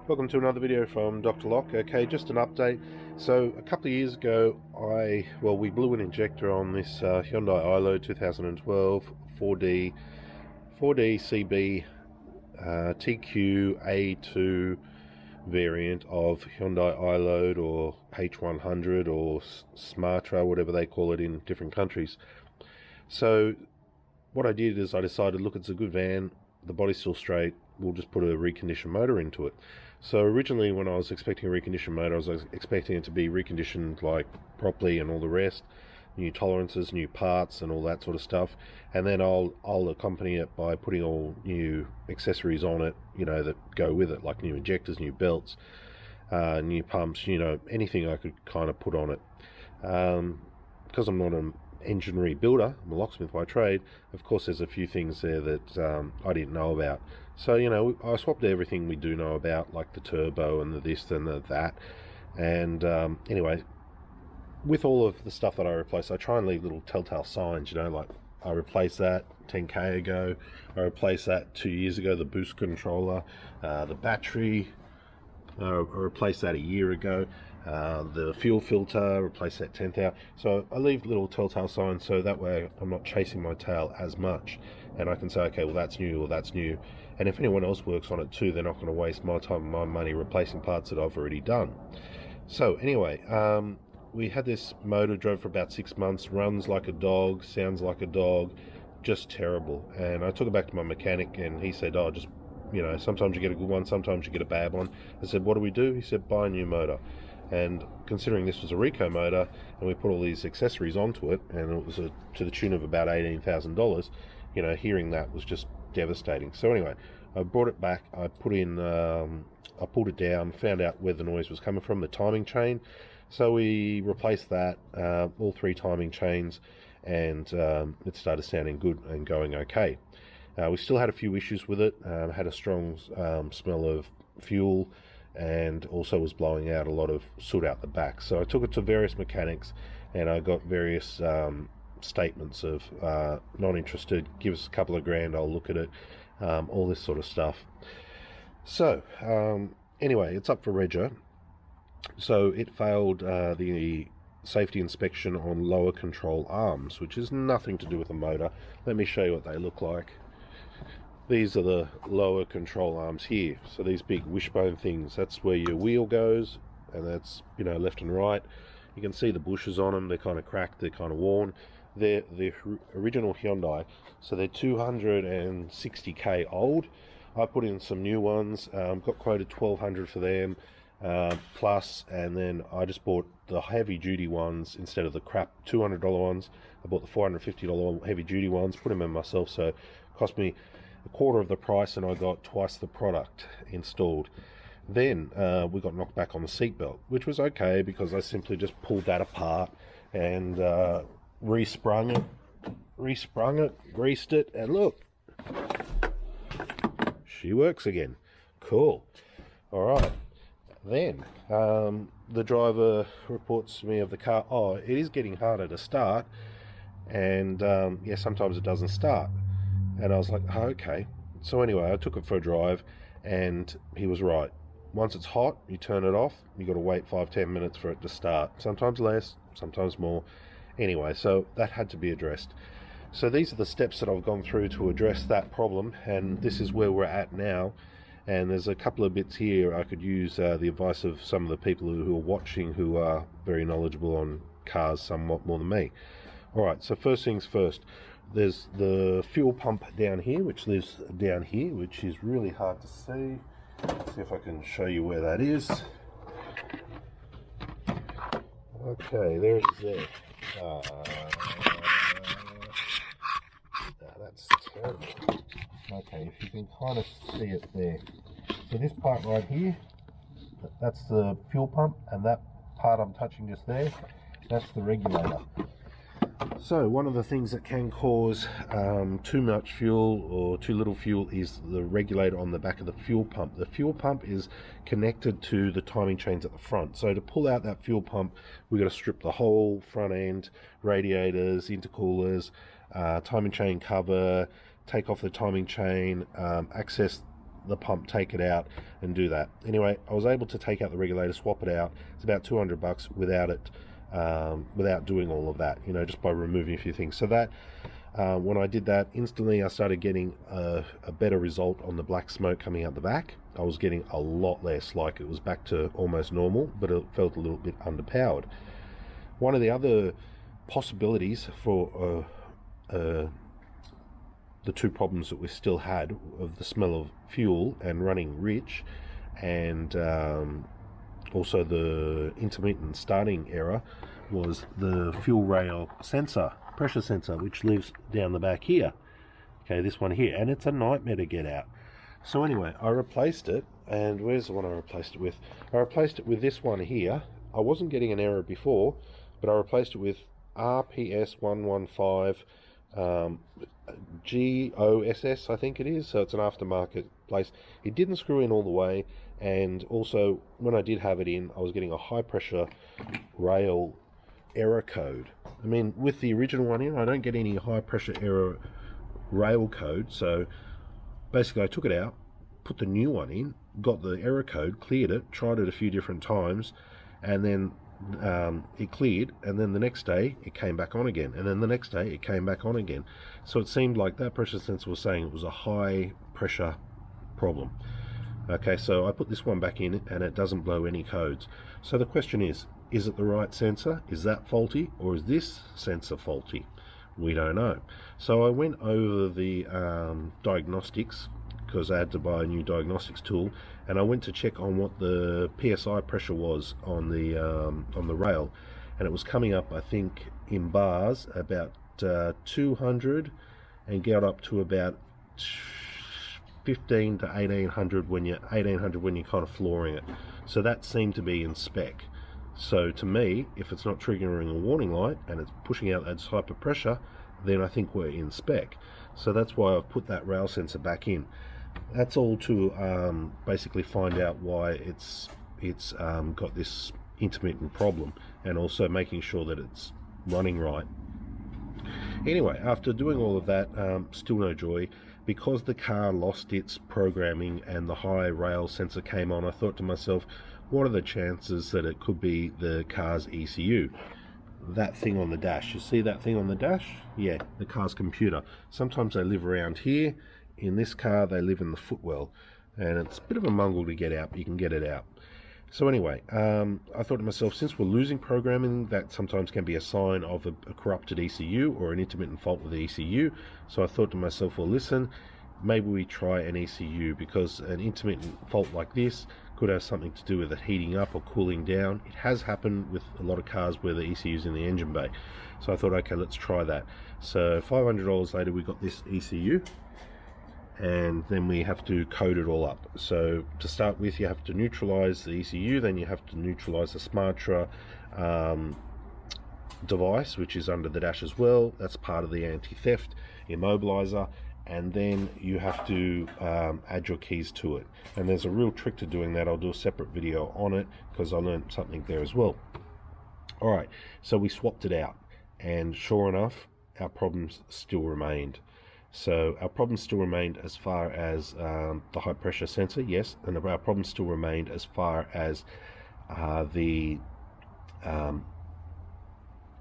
Welcome to another video from Dr. Lock. Okay, just an update. So a couple of years ago, we blew an injector on this Hyundai iLoad 2012 4D CB TQ A2 variant of Hyundai iLoad or H100 or Smartra, whatever they call it in different countries. So what I did is I decided, look, it's a good van, the body's still straight, we'll just put a reconditioned motor into it. So originally when I was expecting a reconditioned motor, I was expecting it to be reconditioned like properly and all the rest, new tolerances, new parts and all that sort of stuff, and then I'll accompany it by putting all new accessories on it, you know, that go with it, like new injectors, new belts, new pumps, you know, anything I could kind of put on it. Because I'm not an engine rebuilder, I'm a locksmith by trade, of course there's a few things there that I didn't know about. So, you know, I swapped everything we do know about, like the turbo and the this and the that. And anyway, with all of the stuff that I replace, I try and leave little telltale signs, you know, like I replaced that 10k ago, I replaced that 2 years ago, the boost controller, the battery, I replaced that a year ago, the fuel filter, replaced that 10,000. So I leave little telltale signs so that way I'm not chasing my tail as much, and I can say, okay, well that's new or that's new. And if anyone else works on it too, they're not going to waste my time and my money replacing parts that I've already done. So anyway, we had this motor, drove for about 6 months, runs like a dog, sounds like a dog, just terrible. And I took it back to my mechanic and he said, oh, just, you know, sometimes you get a good one, sometimes you get a bad one. I said, what do we do? He said, buy a new motor. And considering this was a Reco motor and we put all these accessories onto it, and it was to the tune of about $18,000, you know, hearing that was just devastating. So anyway, I brought it back, I put in, I pulled it down, found out where the noise was coming from, the timing chain. So we replaced that, all 3 timing chains, and it started sounding good and going okay. We still had a few issues with it, had a strong smell of fuel, and also was blowing out a lot of soot out the back. So I took it to various mechanics and I got various statements of not interested, give us a couple of grand, I'll look at it, all this sort of stuff. So anyway, it's up for rego. So it failed the safety inspection on lower control arms, which is nothing to do with the motor. Let me show you what they look like. These are the lower control arms here. So these big wishbone things, that's where your wheel goes, and that's, you know, left and right. You can see the bushes on them, they're kind of cracked, they're kind of worn. They're the original Hyundai, so they're 260k old. I put in some new ones, got quoted 1,200 for them, plus, and then I just bought the heavy duty ones instead of the crap $200 ones. I bought the $450 heavy duty ones, put them in myself, so it cost me a quarter of the price and I got twice the product installed. Then we got knocked back on the seatbelt, which was okay because I simply just pulled that apart and resprung it, greased it, and look, she works again. Cool. Alright, then the driver reports to me of the car, oh, it is getting harder to start, and yeah, sometimes it doesn't start. And I was like, oh, okay. So anyway, I took it for a drive and he was right. Once it's hot, you turn it off, you got to wait 5-10 minutes for it to start, sometimes less, sometimes more. Anyway, so that had to be addressed. So these are the steps that I've gone through to address that problem, and this is where we're at now. And there's a couple of bits here I could use the advice of some of the people who are watching, who are very knowledgeable on cars somewhat more than me. Alright, so first things first, there's the fuel pump down here, which lives down here, which is really hard to see. Let's see if I can show you where that is. Okay, there it is there. That's terrible. Okay, if you can kind of see it there. So this part right here, that's the fuel pump, and that part I'm touching just there, that's the regulator. So one of the things that can cause too much fuel or too little fuel is the regulator on the back of the fuel pump. The fuel pump is connected to the timing chains at the front. So to pull out that fuel pump, we've got to strip the whole front end, radiators, intercoolers, timing chain cover, take off the timing chain, access the pump, take it out and do that. Anyway, I was able to take out the regulator, swap it out. It's about $200 without it, without doing all of that, you know, just by removing a few things. So that when I did that, instantly I started getting a better result on the black smoke coming out the back. I was getting a lot less, like it was back to almost normal, but it felt a little bit underpowered. One of the other possibilities for the two problems that we still had of the smell of fuel and running rich, and also the intermittent starting error, was the fuel rail sensor, pressure sensor, which lives down the back here. Okay, this one here, and it's a nightmare to get out. So anyway, I replaced it, and where's the one I replaced it with? I replaced it with this one here. I wasn't getting an error before, but I replaced it with RPS115 GOSS, I think it is. So it's an aftermarket place. It didn't screw in all the way, and also when I did have it in, I was getting a high pressure rail error code. I mean, with the original one in, I don't get any high pressure error rail code. So basically I took it out, put the new one in, got the error code, cleared it, tried it a few different times, and then it cleared, and then the next day it came back on again, and then the next day it came back on again. So it seemed like that pressure sensor was saying it was a high pressure problem. Okay, so I put this one back in and it doesn't blow any codes. So the question is it the right sensor? Is that faulty, or is this sensor faulty? We don't know. So I went over the diagnostics, because I had to buy a new diagnostics tool, and I went to check on what the PSI pressure was on the rail, and it was coming up, I think, in bars about 200, and got up to about 15 to 1800 when you're kind of flooring it. So that seemed to be in spec. So to me, if it's not triggering a warning light and it's pushing out that type of pressure, then I think we're in spec. So that's why I've put that rail sensor back in. That's all to basically find out why it's got this intermittent problem, and also making sure that it's running right. Anyway, after doing all of that, still no joy. Because the car lost its programming and the high rail sensor came on, I thought to myself, what are the chances that it could be the car's ECU? That thing on the dash, you see that thing on the dash? Yeah, the car's computer. Sometimes they live around here. In this car, they live in the footwell, and it's a bit of a mungle to get out, but you can get it out. So anyway, I thought to myself, since we're losing programming, that sometimes can be a sign of a corrupted ECU or an intermittent fault with the ECU. So I thought to myself, well, listen, maybe we try an ECU, because an intermittent fault like this could have something to do with it heating up or cooling down. It has happened with a lot of cars where the ECU's in the engine bay. So I thought, okay, let's try that. So $500 later, we got this ECU, and then we have to code it all up. So to start with, you have to neutralize the ECU, then you have to neutralize the Smartra device, which is under the dash as well. That's part of the anti-theft immobilizer. And then you have to add your keys to it. And there's a real trick to doing that. I'll do a separate video on it, because I learned something there as well. All right, so we swapped it out, and sure enough, our problems still remained. So our problems still remained as far as the high pressure sensor, yes, and our problems still remained as far as the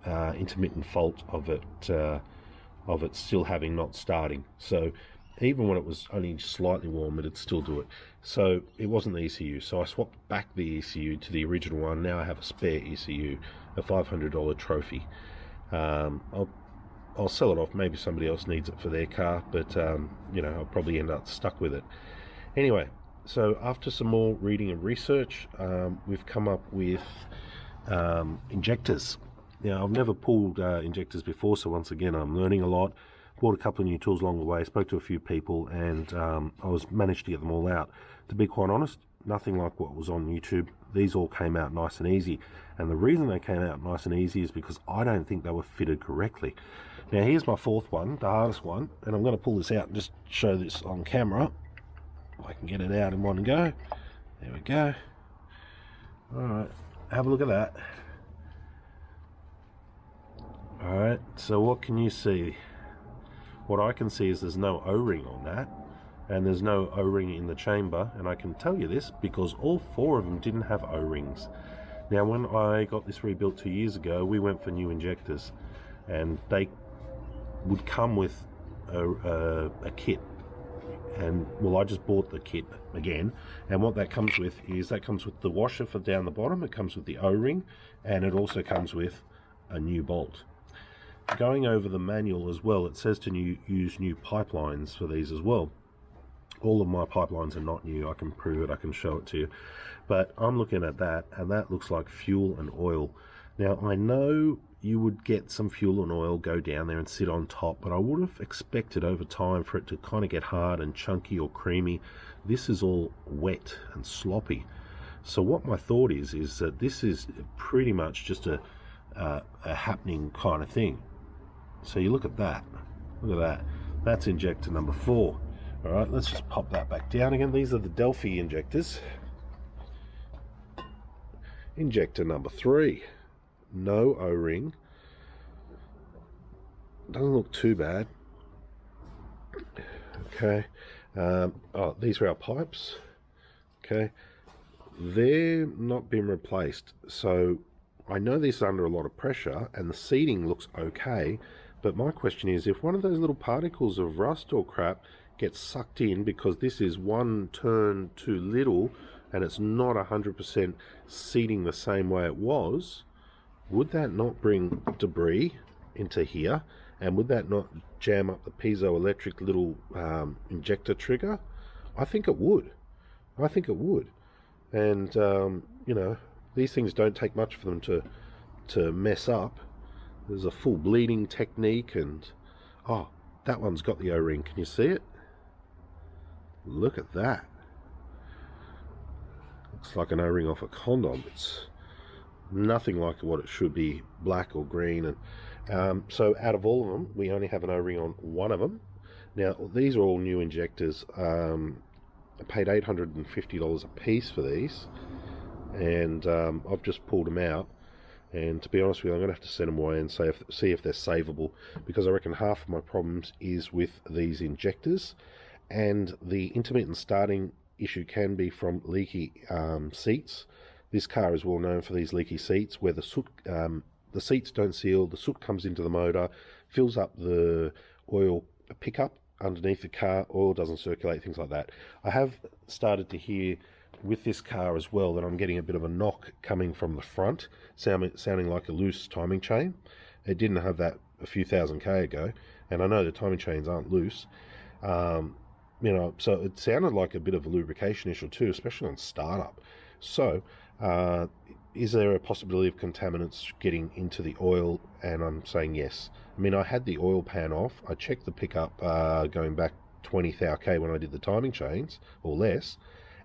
intermittent fault of it still having not starting. So even when it was only slightly warm, it'd still do it. So it wasn't the ECU. So I swapped back the ECU to the original one. Now I have a spare ECU, a $500 trophy. I'll sell it off. Maybe somebody else needs it for their car, but you know, I'll probably end up stuck with it. Anyway, so after some more reading and research, we've come up with injectors. Now, I've never pulled injectors before, so once again, I'm learning a lot. Bought a couple of new tools along the way, spoke to a few people, and I managed to get them all out. To be quite honest, nothing like what was on YouTube. These all came out nice and easy. And the reason they came out nice and easy is because I don't think they were fitted correctly. Now, here's my fourth one, the hardest one, and I'm going to pull this out and just show this on camera. I can get it out in one go. There we go. Alright, have a look at that. Alright, so what can you see? What I can see is there's no O-ring on that. and there's no O-ring in the chamber, and I can tell you this because all 4 of them didn't have O-rings. Now when I got this rebuilt 2 years ago, we went for new injectors, and they would come with a kit. And well, I just bought the kit again, and what that comes with is the washer for down the bottom, it comes with the O-ring, and it also comes with a new bolt. Going over the manual as well, it says to use new pipelines for these as well. All of my pipelines are not new. I can prove it, I can show it to you, but I'm looking at that, and that looks like fuel and oil. Now I know you would get some fuel and oil go down there and sit on top, but I would have expected over time for it to kind of get hard and chunky or creamy. This is all wet and sloppy. So what my thought is that this is pretty much just a happening kind of thing. So you look at that, that's injector number 4. All right, let's just pop that back down again. These are the Delphi injectors. Injector number 3. No O-ring. Doesn't look too bad. Okay. Oh, these are our pipes. Okay. They're not been replaced. So I know this is under a lot of pressure, and the seating looks okay. But my question is, if one of those little particles of rust or crap gets sucked in because this is one turn too little and it's not 100% seating the same way it was, would that not bring debris into here, and would that not jam up the piezoelectric little injector trigger? I think it would. I think it would. And you know, these things don't take much for them to mess up. There's a full bleeding technique, and oh, that one's got the O-ring. Can you see it? Look at that. Looks like an O-ring off a condom. It's nothing like what it should be, black or green. And so out of all of them, we only have an O-ring on one of them. Now these are all new injectors. I paid $850 a piece for these, and I've just pulled them out. And to be honest with you, I'm going to have to send them away and see if they're savable, because I reckon half of my problems is with these injectors, and the intermittent starting issue can be from leaky seats. This car is well known for these leaky seats, where the soot, the seats don't seal, the soot comes into the motor, fills up the oil pickup underneath the car, oil doesn't circulate, things like that. I have started to hear with this car as well that I'm getting a bit of a knock coming from the front, sounding like a loose timing chain. It didn't have that a few thousand K ago, and I know the timing chains aren't loose. You know, so it sounded like a bit of a lubrication issue too, especially on startup. So is there a possibility of contaminants getting into the oil? And I'm saying yes. I mean, I had the oil pan off. I checked the pickup going back 20,000 K when I did the timing chains, or less,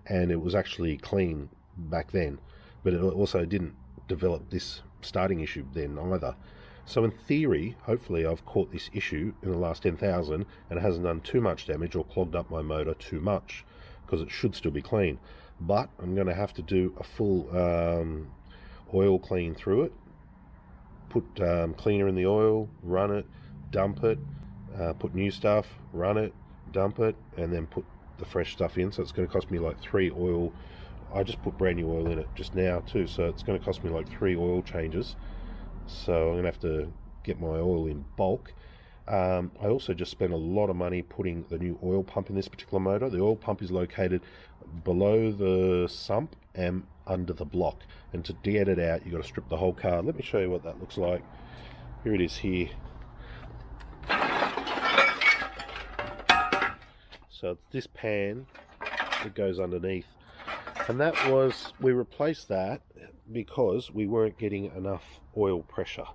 and it was actually clean back then. But it also didn't develop this starting issue then either. So in theory, hopefully I've caught this issue in the last 10,000 and it hasn't done too much damage or clogged up my motor too much, because it should still be clean. But I'm going to have to do a full oil clean through it, put cleaner in the oil, run it, dump it, put new stuff, run it, dump it, and then put the fresh stuff in. So it's going to cost me like 3 oil. I just put brand new oil in it just now too, so it's going to cost me like 3 oil changes. So I'm going to have to get my oil in bulk. I also just spent a lot of money putting the new oil pump in this particular motor. The oil pump is located below the sump and under the block, and to get it out you've got to strip the whole car. Let me show you what that looks like. Here it is here. So it's this pan that goes underneath, and that was, we replaced that because we weren't getting enough oil pressure.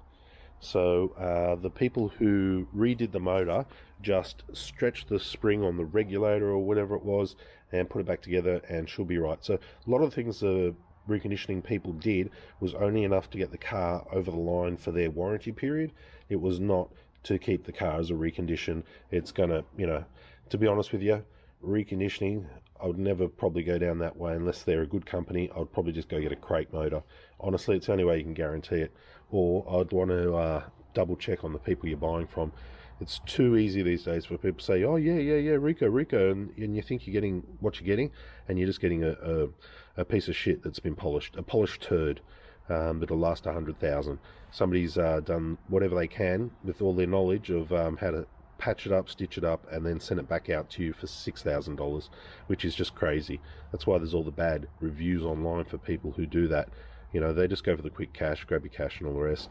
So the people who redid the motor just stretched the spring on the regulator or whatever it was and put it back together, and she'll be right. So a lot of the things the reconditioning people did was only enough to get the car over the line for their warranty period. It was not to keep the car as a recondition. It's gonna, you know, to be honest with you, reconditioning, I would never probably go down that way unless they're a good company. I would probably just go get a crate motor. Honestly, it's the only way you can guarantee it. Or I'd want to double check on the people you're buying from. It's too easy these days for people to say, oh yeah, Reco, and you think you're getting what you're getting, and you're just getting a piece of shit that's been polished, a polished turd that'll last 100,000. Somebody's done whatever they can with all their knowledge of how to patch it up, stitch it up, and then send it back out to you for $6,000, which is just crazy. That's why there's all the bad reviews online for people who do that. You know, they just go for the quick cash, grab your cash and all the rest.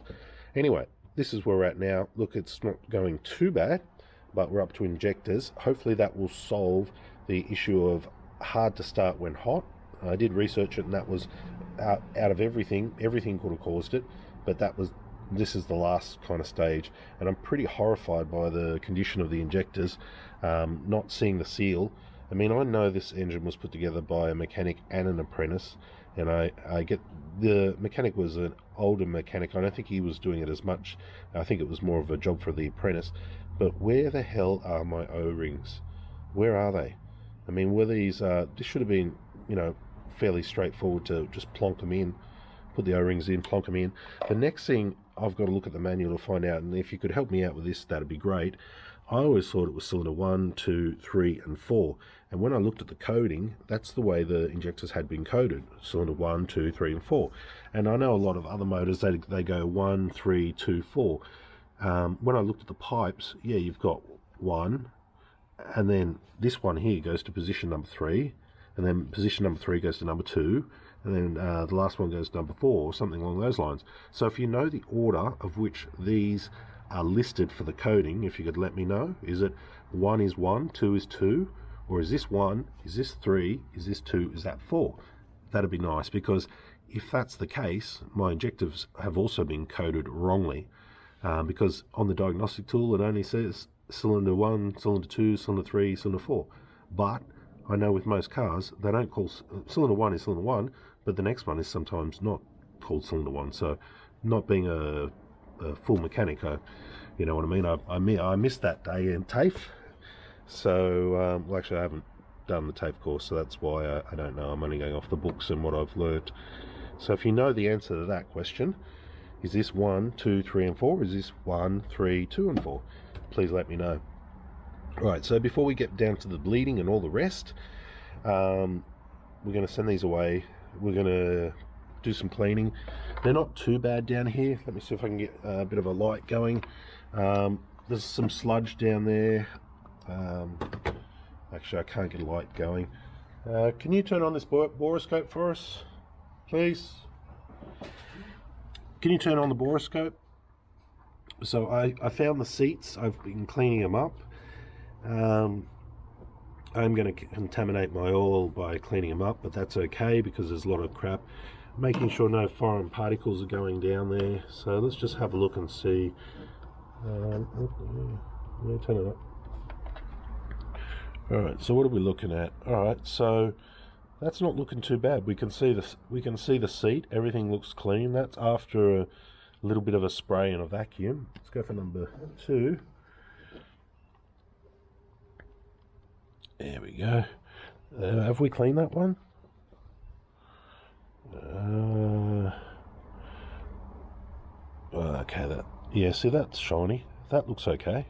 Anyway, this is where we're at now. Look, it's not going too bad, but we're up to injectors. Hopefully that will solve the issue of hard to start when hot. I did research it, and that was out of everything could have caused it, but this is the last kind of stage, and I'm pretty horrified by the condition of the injectors, not seeing the seal. I mean, I know this engine was put together by a mechanic and an apprentice, and I get the mechanic was an older mechanic. I don't think he was doing it as much. I think it was more of a job for the apprentice. But where the hell are my O-rings? Where are they? I mean, were these this should have been, you know, fairly straightforward to just plonk them in, put the O-rings in, plonk them in. The next thing, I've got to look at the manual to find out, and if you could help me out with this, that'd be great. I always thought it was cylinder 1, 2, 3, and 4, and when I looked at the coding, that's the way the injectors had been coded: cylinder 1, 2, 3, and 4. And I know a lot of other motors, they go 1, 3, 2, 4. When I looked at the pipes, yeah, you've got 1, and then this one here goes to position number 3, and then position number 3 goes to number 2, and then the last one goes to number 4, or something along those lines. So if you know the order of which these are listed for the coding, if you could let me know, is it 1 is 1, 2 is 2, or is this 1, is this 3, is this 2, is that 4? That'd be nice, because if that's the case, my injectors have also been coded wrongly, because on the diagnostic tool it only says cylinder 1, cylinder 2, cylinder 3, cylinder 4, but I know with most cars they don't call cylinder 1 is cylinder 1, but the next one is sometimes not called cylinder 1. So not being a full mechanic, you know what I mean, I missed that day in TAFE. So well, actually I haven't done the TAFE course, so that's why I don't know. I'm only going off the books and what I've learnt. So if you know the answer to that question, is this 1, 2, 3, and 4? Is this 1, 3, 2, and 4? Please let me know. Right, so before we get down to the bleeding and all the rest, we're going to send these away. We're going to do some cleaning. They're not too bad down here. Let me see if I can get a bit of a light going. There's some sludge down there. Actually, I can't get a light going. Can you turn on this boroscope for us, please? Can you turn on the boroscope? So I found the seats. I've been cleaning them up. I'm going to contaminate my oil by cleaning them up, but that's okay because there's a lot of crap. Making sure no foreign particles are going down there. So let's just have a look and see. Yeah, turn it up. Alright, so what are we looking at? Alright, so that's not looking too bad. We can see the seat. Everything looks clean. That's after a little bit of a spray and a vacuum. Let's go for number 2. There we go. Have we cleaned that one? Okay, yeah, see, that's shiny. That looks okay.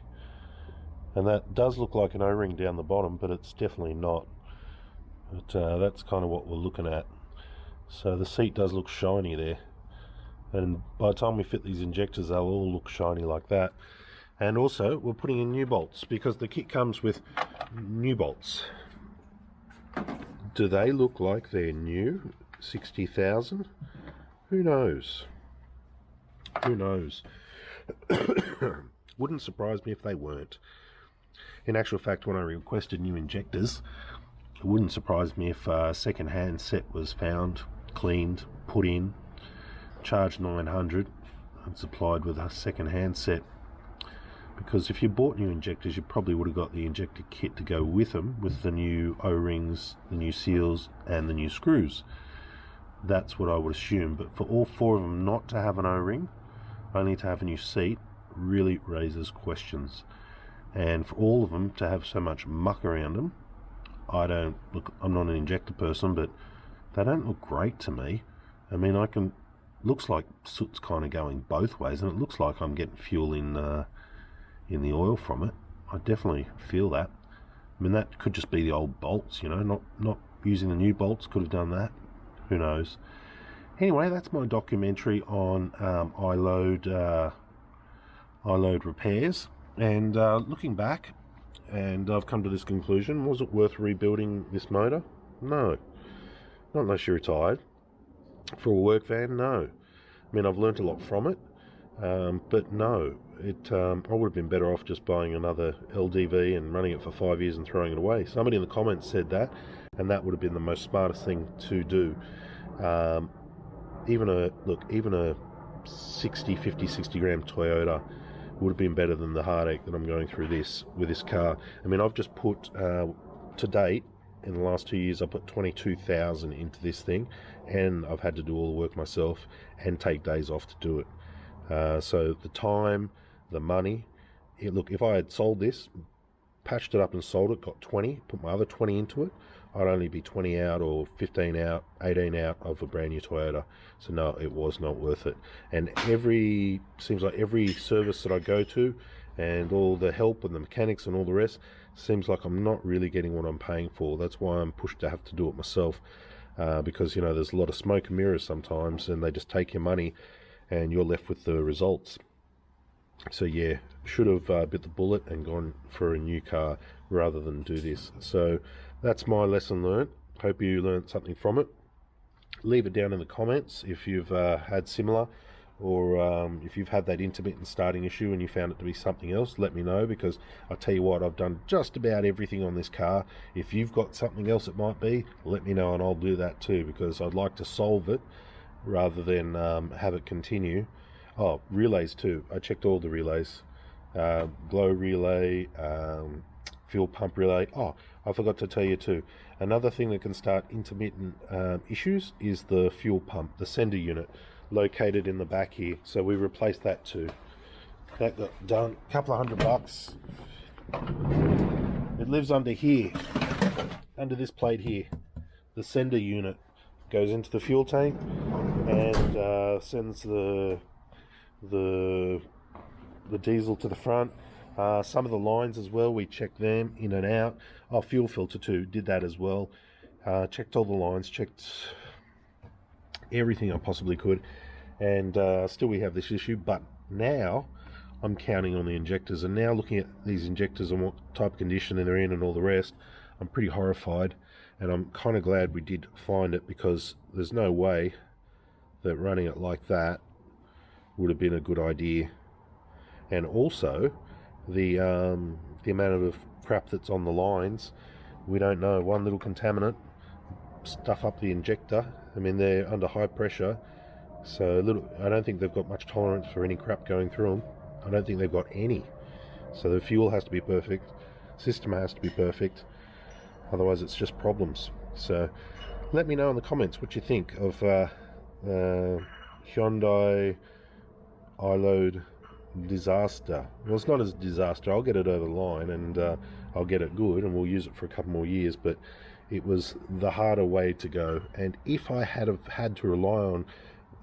And that does look like an O-ring down the bottom, but it's definitely not. But that's kind of what we're looking at. So the seat does look shiny there. And by the time we fit these injectors, they'll all look shiny like that. And also, we're putting in new bolts, because the kit comes with new bolts. Do they look like they're new? 60,000? Who knows? Who knows? Wouldn't surprise me if they weren't. In actual fact, when I requested new injectors, it wouldn't surprise me if a second-hand set was found, cleaned, put in, charged $900 and supplied with a second-hand set. Because if you bought new injectors, you probably would have got the injector kit to go with them, with the new O-rings, the new seals, and the new screws. That's what I would assume. But for all 4 of them not to have an O-ring, only to have a new seat, really raises questions. And for all of them to have so much muck around them, I'm not an injector person, but they don't look great to me. I mean, looks like soot's kind of going both ways, and it looks like I'm getting fuel in in the oil from it. I definitely feel that. I mean, that could just be the old bolts, you know, not using the new bolts could have done that. Who knows? Anyway, that's my documentary on iLoad repairs. And looking back, and I've come to this conclusion: was it worth rebuilding this motor? No, not unless you're retired. For a work van, no. I mean, I've learnt a lot from it, but no, I would have been better off just buying another LDV and running it for 5 years and throwing it away. Somebody in the comments said that, and that would have been the most smartest thing to do. Even a 50-60 gram Toyota would have been better than the heartache that I'm going through with this car. I mean, I've just put to date, in the last 2 years, I put 22,000 into this thing, and I've had to do all the work myself and take days off to do it. So the time, the money, look, if I had sold this, patched it up and sold it, got 20, put my other 20 into it, I'd only be 20 out or 15 out, 18 out of a brand new Toyota. So no, it was not worth it. And seems like every service that I go to, and all the help and the mechanics and all the rest, seems like I'm not really getting what I'm paying for. That's why I'm pushed to have to do it myself, because, you know, there's a lot of smoke and mirrors sometimes, and they just take your money and you're left with the results. So yeah, should have bit the bullet and gone for a new car rather than do this. So that's my lesson learned. Hope you learned something from it. Leave it down in the comments if you've had similar, or if you've had that intermittent starting issue and you found it to be something else. Let me know, because I'll tell you what, I've done just about everything on this car. If you've got something else it might be, let me know and I'll do that too, because I'd like to solve it rather than have it continue. Oh, relays too. I checked all the relays. Glow relay, fuel pump relay. Oh, I forgot to tell you too. Another thing that can start intermittent issues is the fuel pump, the sender unit, located in the back here. So we replaced that too. That got done. A couple of $100. It lives under here, under this plate here. The sender unit goes into the fuel tank and sends the diesel to the front. Some of the lines as well, we checked them in and out. Oh, fuel filter too, did that as well. Checked all the lines, checked everything I possibly could, and still we have this issue. But now I'm counting on the injectors, and now looking at these injectors and what type of condition they're in and all the rest, I'm pretty horrified, and I'm kind of glad we did find it, because there's no way that running it like that would have been a good idea. And also the amount of crap that's on the lines, we don't know. One little contaminant stuff up the injector. I mean, they're under high pressure, so I don't think they've got much tolerance for any crap going through them. I don't think they've got any. So the fuel has to be perfect, system has to be perfect, otherwise it's just problems. So let me know in the comments what you think of Hyundai iLoad disaster. Well, it's not as a disaster. I'll get it over the line, and I'll get it good, and we'll use it for a couple more years. But it was the harder way to go. And if I had to rely on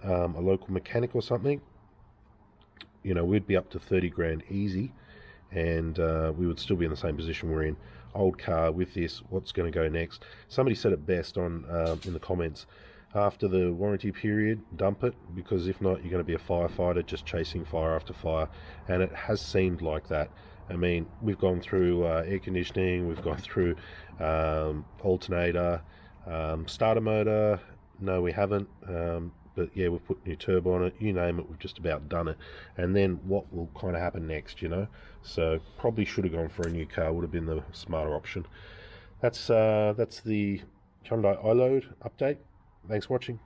a local mechanic or something, you know, we'd be up to 30 grand easy, and we would still be in the same position we're in. Old car with this, what's going to go next? Somebody said it best on in the comments: after the warranty period, dump it, because if not, you're going to be a firefighter just chasing fire after fire. And it has seemed like that. I mean, we've gone through air conditioning, we've gone through alternator, starter motor. No, we haven't. But yeah, we've put new turbo on it. You name it, we've just about done it. And then what will kind of happen next, you know? So probably should have gone for a new car. Would have been the smarter option. That's the Hyundai iLoad update. Thanks for watching.